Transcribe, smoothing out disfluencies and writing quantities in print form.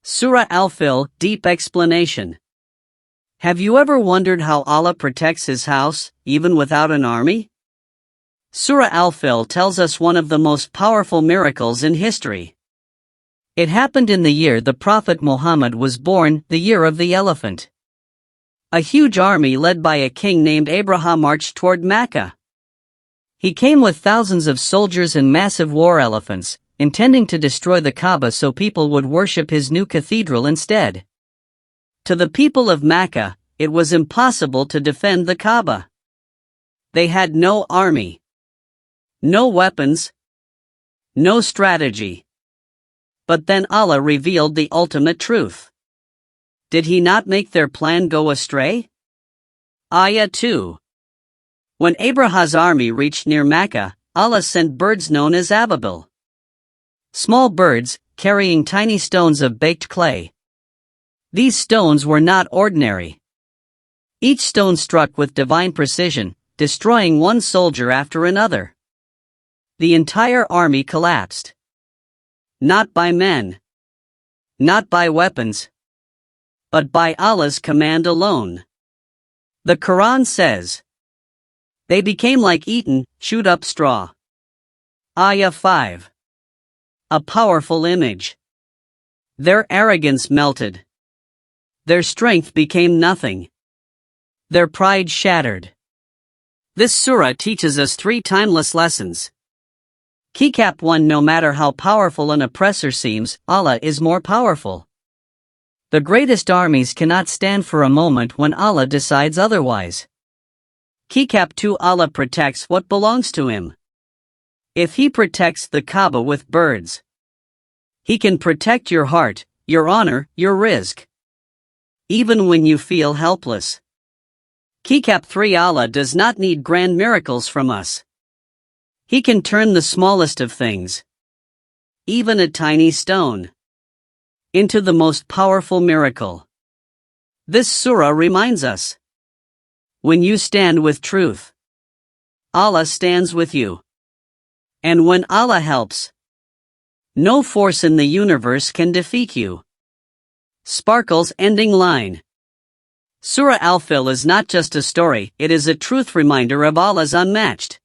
Surah Al-Fil, deep explanation. Have you ever wondered how Allah protects His house, even without an army? Surah Al-Fil tells us one of the most powerful miracles in history. It happened in the year the Prophet Muhammad was born, the year of the elephant. A huge army led by a king named Abraha marched toward Mecca. He came with thousands of soldiers and massive war elephants, intending to destroy the Kaaba so people would worship his new cathedral instead. To the people of Mecca, it was impossible to defend the Kaaba. They had no army, no weapons, no strategy. But then Allah revealed the ultimate truth. Did He not make their plan go astray? Ayah 2. When Abraha's army reached near Mecca, Allah sent birds known as Ababil. Small birds, carrying tiny stones of baked clay. These stones were not ordinary. Each stone struck with divine precision, destroying one soldier after another. The entire army collapsed. Not by men, not by weapons, but by Allah's command alone. The Quran says, they became like eaten, chewed up straw. Ayah 5. A powerful image. Their arrogance melted. Their strength became nothing. Their pride shattered. This surah teaches us three timeless lessons. Keycap 1. No matter how powerful an oppressor seems, Allah is more powerful. The greatest armies cannot stand for a moment when Allah decides otherwise. Keycap 2. Allah protects what belongs to Him. If He protects the Kaaba with birds, He can protect your heart, your honor, your rizq, even when you feel helpless. Keycap 3. Allah does not need grand miracles from us. He can turn the smallest of things, even a tiny stone, into the most powerful miracle. This surah reminds us, when you stand with truth, Allah stands with you. And when Allah helps, no force in the universe can defeat you. Sparkle's ending line. Surah Al-Fil is not just a story, it is a truth reminder of Allah's unmatched